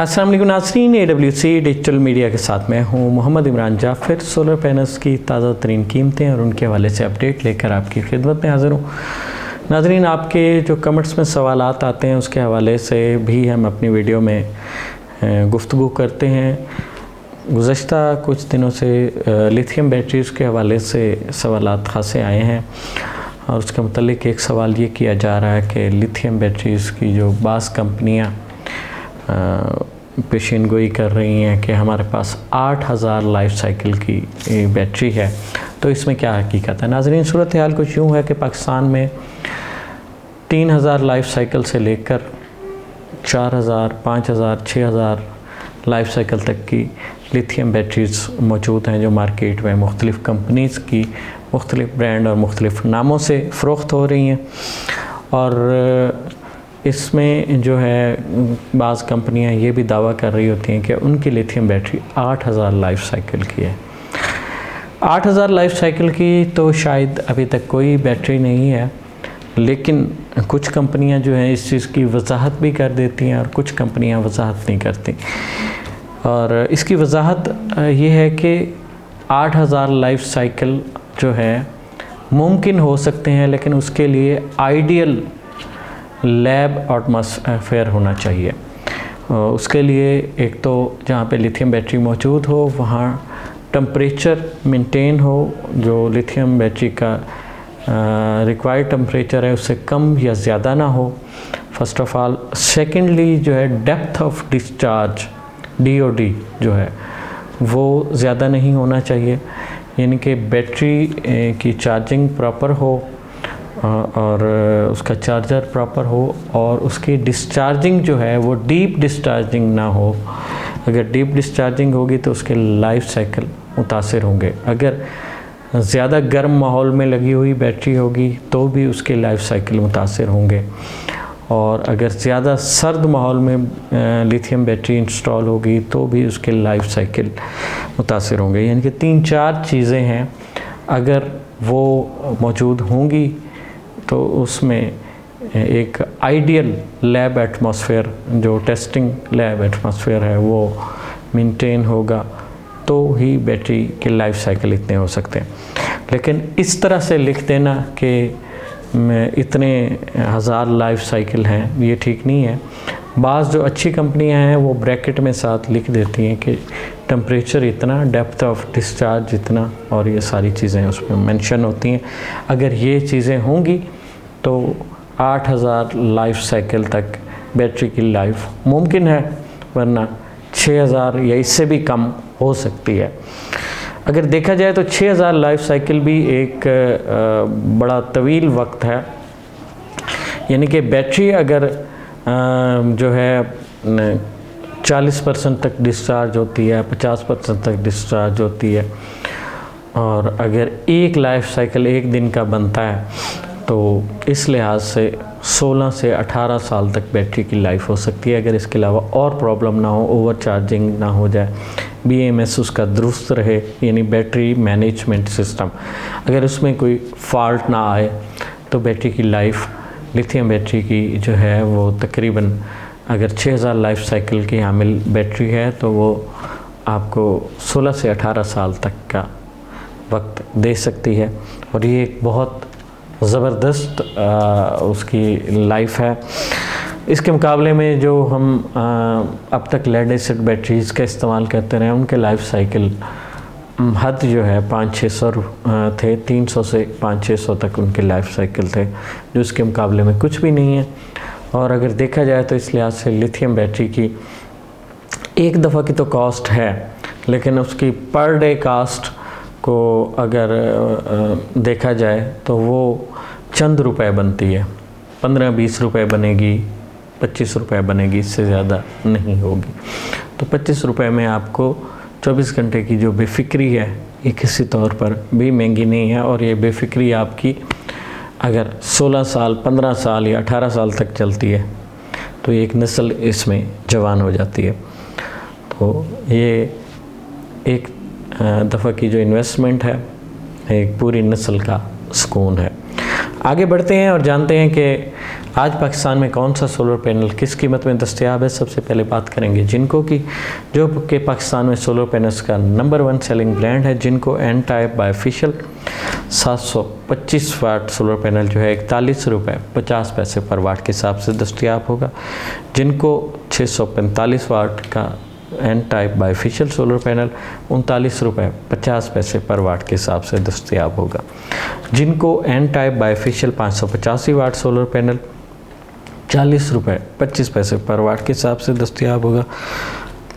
अस्सलाम वालेकुम नाज़रीन, AWC डिजिटल मीडिया के साथ मैं हूं मोहम्मद इमरान जाफ़िर। सोलर पैनल्स की ताज़ा तरीन कीमतें और उनके हवाले से अपडेट लेकर आपकी खिदमत में हाज़िर हूं। नाज़रीन, आपके जो कमेंट्स में सवालात आते हैं उसके हवाले से भी हम अपनी वीडियो में गुफ्तगू करते हैं। गुज़श्ता कुछ दिनों से लिथियम बैटरीज़ के हवाले से सवालात ख़ासे आए हैं और उसके मुतल्लिक़ एक सवाल ये किया जा रहा है कि लिथियम बैटरीज़ की जो बाज़ कंपनियाँ पेशीन गोई कर रही हैं कि हमारे पास 8000 लाइफ साइकिल की बैटरी है, तो इसमें क्या हकीकत है। नाज़रीन, सूरत हाल कुछ यूँ है कि पाकिस्तान में 3000 लाइफ साइकिल से लेकर 4000, 5000, 6000 लाइफ साइकिल तक की लिथियम बैटरीज़ मौजूद हैं जो मार्केट में मुख्तलिफ़ कंपनीज़ की मुख्तलिफ़ ब्रांड और मुख्तलिफ़ नामों से फ़रोख्त हो रही हैं। और इसमें जो है बाज़ कंपनियां ये भी दावा कर रही होती हैं कि उनकी लिथियम बैटरी 8000 लाइफ साइकिल की है। 8000 लाइफ साइकिल की तो शायद अभी तक कोई बैटरी नहीं है, लेकिन कुछ कंपनियां जो हैं इस चीज़ की वजाहत भी कर देती हैं और कुछ कंपनियां वजाहत नहीं करती। और इसकी वजाहत ये है कि 8000 लाइफ साइकिल जो है मुमकिन हो सकते हैं, लेकिन उसके लिए आइडियल लैब एटमॉस्फेयर होना चाहिए। उसके लिए एक तो जहाँ पे लिथियम बैटरी मौजूद हो वहाँ टेम्परेचर मेंटेन हो, जो लिथियम बैटरी का रिक्वायर्ड टेम्परेचर है उससे कम या ज़्यादा ना हो, फर्स्ट ऑफ़ ऑल। सेकेंडली जो है डेप्थ ऑफ डिस्चार्ज DOD जो है वो ज़्यादा नहीं होना चाहिए, यानी कि बैटरी की चार्जिंग प्रॉपर हो और उसका चार्जर प्रॉपर हो और उसकी डिस्चार्जिंग जो है वो डीप डिस्चार्जिंग ना हो। अगर डीप डिस्चार्जिंग होगी तो उसके लाइफ साइकिल मुतासिर होंगे। अगर ज़्यादा गर्म माहौल में लगी हुई बैटरी होगी तो भी उसके लाइफ साइकिल मुतासिर होंगे, और अगर ज़्यादा सर्द माहौल में लिथियम बैटरी इंस्टॉल होगी तो भी उसके लाइफ साइकिल मुतासिर होंगे। यानी कि 3-4 चीज़ें हैं, अगर वो मौजूद होंगी तो उसमें एक आइडियल लैब एटमॉस्फेयर, जो टेस्टिंग लैब एटमॉस्फेयर है, वो मेंटेन होगा तो ही बैटरी के लाइफ साइकिल इतने हो सकते हैं। लेकिन इस तरह से लिख देना कि इतने 1000 लाइफ साइकिल हैं, ये ठीक नहीं है। बाज़ जो अच्छी कंपनियां हैं वो ब्रैकेट में साथ लिख देती हैं कि टेम्परेचर इतना, डेप्थ ऑफ डिस्चार्ज इतना, और ये सारी चीज़ें उसमें मेंशन होती हैं। अगर ये चीज़ें होंगी तो 8000 लाइफ साइकिल तक बैटरी की लाइफ मुमकिन है, वरना 6000 या इससे भी कम हो सकती है। अगर देखा जाए तो 6000 लाइफ साइकिल भी एक बड़ा तवील वक्त है, यानी कि बैटरी अगर जो है 40% तक डिस्चार्ज होती है, 50% तक डिस्चार्ज होती है, और अगर एक लाइफ साइकिल एक दिन का बनता है तो इस लिहाज से 16 से 18 साल तक बैटरी की लाइफ हो सकती है, अगर इसके अलावा और प्रॉब्लम ना हो, ओवर चार्जिंग ना हो जाए, BMS उसका दुरुस्त रहे, यानी बैटरी मैनेजमेंट सिस्टम, अगर उसमें कोई फॉल्ट ना आए तो बैटरी की लाइफ, लिथियम बैटरी की जो है वो तकरीबन, अगर 6000 लाइफ साइकिल की हामिल बैटरी है तो वो आपको 16 से 18 साल तक का वक्त दे सकती है, और ये एक बहुत ज़बरदस्त उसकी लाइफ है। इसके मुकाबले में जो हम अब तक लेड एसिड बैटरीज़ का इस्तेमाल करते रहे, उनके लाइफ साइकिल हद जो है 500-600 थे, 300 से 500-600 तक उनके लाइफ साइकिल थे, जो इसके मुकाबले में कुछ भी नहीं है। और अगर देखा जाए तो इस लिहाज से लिथियम बैटरी की एक दफ़ा की तो कॉस्ट है, लेकिन उसकी पर डे कास्ट को अगर देखा जाए तो वो चंद रुपए बनती है, 15-20 रुपए बनेगी, 25 रुपए बनेगी, इससे ज़्यादा नहीं होगी। तो 25 रुपए में आपको 24 घंटे की जो बेफिक्री है ये किसी तौर पर भी महंगी नहीं है, और ये बेफिक्री आपकी अगर 16 साल, 15 साल या 18 साल तक चलती है तो एक नस्ल इसमें जवान हो जाती है। तो ये एक दफ़ा की जो इन्वेस्टमेंट है, एक पूरी नस्ल का सुकून है। आगे बढ़ते हैं और जानते हैं कि आज पाकिस्तान में कौन सा सोलर पैनल किस कीमत में दस्तयाब है, सबसे पहले बात करेंगे जिनको की जो कि पाकिस्तान में सोलर पैनल्स का नंबर 1 सेलिंग ब्रांड है। जिनको N type bifacial 725 watt solar panel जो है 41 रुपये 50 पैसे पर वाट के हिसाब से दस्तयाब होगा। जिनको 645 वाट का N type bifacial solar panel 39 रुपये 50 पैसे पर वाट के हिसाब से दस्तयाब होगा। जिनको N type bifacial 585 watt solar panel 40 रुपये 25 पैसे पर वाट के हिसाब से दस्तयाब होगा।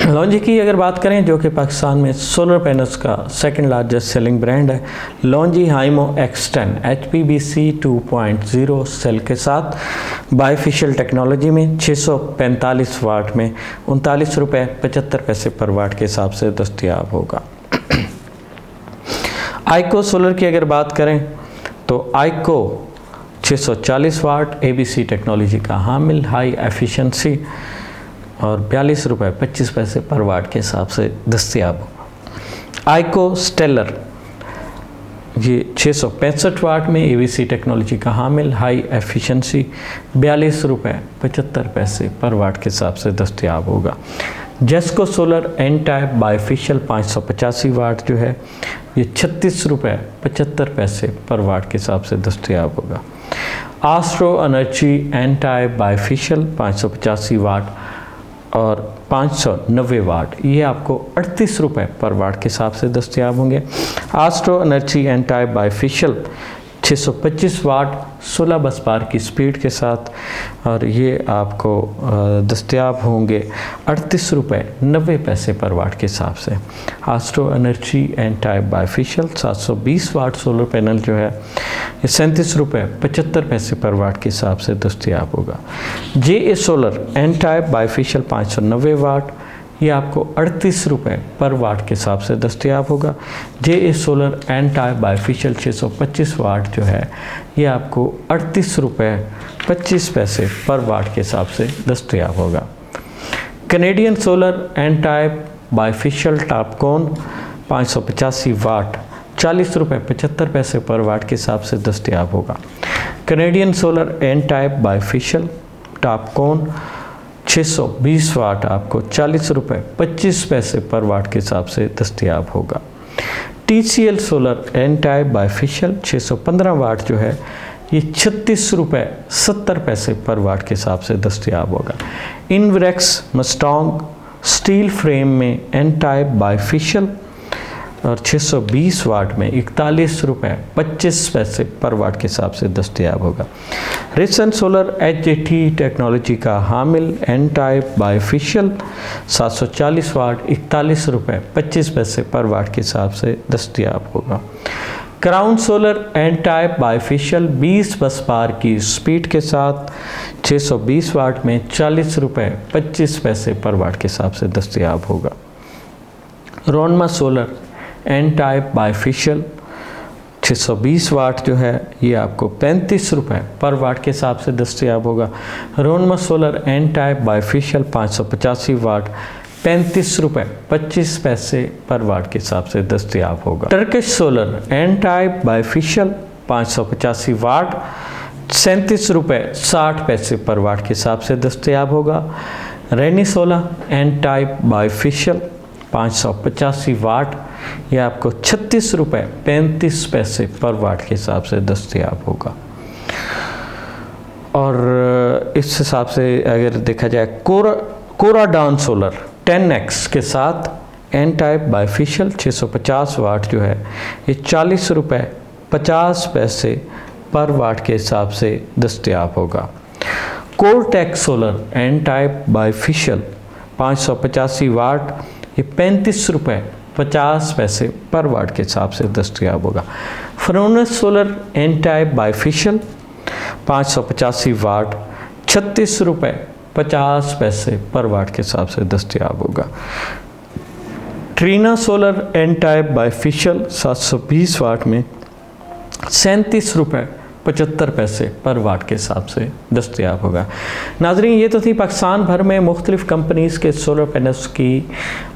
लॉन्जी की अगर बात करें जो कि पाकिस्तान में सोलर पैनल्स का सेकंड लार्जेस्ट सेलिंग ब्रांड है, लॉन्जी हाइमो X10 HPBC 2.0 सेल के साथ बायफेशियल टेक्नोलॉजी में 645 वाट में 39 रुपये 75 पैसे पर वाट के हिसाब से दस्तयाब होगा। आइको सोलर की अगर बात करें तो आइको 640 वाट ABC टेक्नोलॉजी का हामिल हाई एफिशिएंसी और 42 रुपये 25 पैसे पर वाट के हिसाब से दस्तयाब होगा। आइको स्टेलर ये 665 वाट में ABC टेक्नोलॉजी का हामिल हाई एफिशिएंसी 42 रुपये 75 पैसे पर वाट के हिसाब से दस्तयाब होगा। जेस्को सोलर एन टाइप बायफेशियल 585 वाट जो है ये 36 रुपये 75 पैसे पर वाट के हिसाब से दस्तयाब होगा। Astro Energy N type bifacial 585 watt और 590 वाट ये आपको 38 रुपये पर वाट के हिसाब से दस्तयाब होंगे। Astro Energy N type bifacial 625 watt 16 bus बार की स्पीड के साथ और ये आपको दस्तयाब होंगे 38 रुपये 90 पैसे पर वाट के हिसाब से। Astro Energy N type bifacial 720 watt solar panel जो है ये 37 रुपये 75 पैसे पर वाट के हिसाब से दस्तयाब होगा। JA Solar N type bifacial 590 watt ये आपको 38 रुपये पर वाट के हिसाब से दस्तयाब होगा। JA Solar N type bifacial 625 watt जो है ये आपको 38 रुपये 25 पैसे पर वाट के हिसाब से दस्तयाब होगा। Canadian Solar N type bifacial TOPCon 585 watt 40 रुपये 75 पैसे पर वाट के हिसाब से दस्तयाब होगा। Canadian Solar N type bifacial TOPCon 620 watt आपको 40 रुपये 25 पैसे पर वाट के हिसाब से दस्तयाब होगा। TCL Solar N type bifacial 615 watt जो है ये 36 रुपये 70 पैसे पर वाट के हिसाब से दस्तयाब होगा। इनवरेक्स मस्टोंग स्टील फ्रेम में एन टाइप बायफेशियल और 620 वाट में 41 रुपये 25 पैसे पर वाट के हिसाब से दस्तयाब होगा। रिसन सोलर HJT टेक्नोलॉजी का हामिल एन टाइप बायफेशियल 740 वाट 41 रुपये 25 पैसे पर वाट के हिसाब से दस्तयाब होगा। Crown Solar N type bifacial 20 bus बार की स्पीड के साथ 620 वाट में 40 रुपये 25 पैसे पर वाट के हिसाब से दस्तयाब होगा। रोनमा सोलर एन टाइप बायफेशियल 620 वाट जो है ये आपको 35 रुपये पर वाट के हिसाब से दस्तयाब होगा। रोनमा सोलर एन टाइप बायफेशियल 585 वाट 35 रुपये 25 पैसे पर वाट के हिसाब से दस्तयाब होगा। Turkish Solar N type bifacial 585 watt 37 रुपये 60 पैसे पर वाट के हिसाब से दस्तयाब होगा। रेनी सोलर एन टाइप बायफेशियल 585 वाट यह आपको 36 रुपये 35 पैसे पर वाट के हिसाब से दस्तयाब होगा। और इस हिसाब से अगर देखा जाए कोराडॉन सोलर 10X के साथ एन टाइप बायफेशियल 650 वाट जो है ये 40 रुपये 50 पैसे पर वाट के हिसाब से दस्तयाब होगा। Kortek solar N type bifacial 585 वाट ये 35 रुपये 50 पैसे पर वाट के हिसाब से दस्तयाब होगा। फ्रोनस सोलर एन टाइप बायफेशियल 585 वाट 36 रुपये 50 पैसे पर वाट के हिसाब से दस्तयाब होगा। Trina Solar N type bifacial 720 watt में 37 रुपये 75 पैसे पर वाट के हिसाब से दस्तयाब होगा। नाजरीन, ये तो थी पाकिस्तान भर में मुख्तलिफ़ कंपनीज़ के सोलर पैनल्स की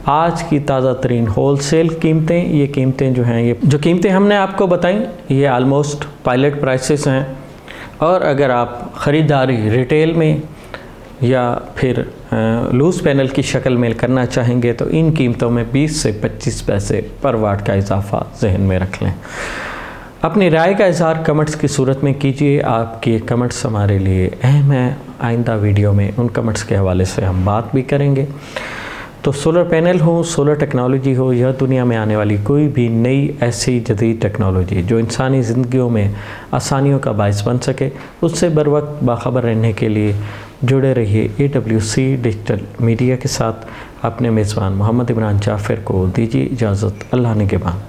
आज की ताज़ा तरीन होल सेल कीमतें। ये कीमतें जो हैं, ये जो कीमतें हमने आपको बताई ये आलमोस्ट पायलट प्राइसेस हैं और अगर आप ख़रीदारी रिटेल में या फिर लूज़ पैनल की शक्ल में करना चाहेंगे तो इन कीमतों में 20 से 25 पैसे पर वाट का इजाफा जहन में रख लें। अपनी राय का इज़हार कमेंट्स की सूरत में कीजिए। आपके कमेंट्स हमारे लिए अहम है। आइंदा वीडियो में उन कमेंट्स के हवाले से हम बात भी करेंगे। तो सोलर पैनल हो, सोलर टेक्नोलॉजी हो, यह दुनिया में आने वाली कोई भी नई ऐसी जदीद टेक्नोलॉजी जो इंसानी ज़िंदगियों में आसानियों का बायस बन सके, उससे बर वक्त बाखबर रहने के लिए जुड़े रहिए AWC डिजिटल मीडिया के साथ। अपने मेज़बान मोहम्मद इमरान जाफ़र को दीजिए इजाज़त। अल्लाह निगहबान।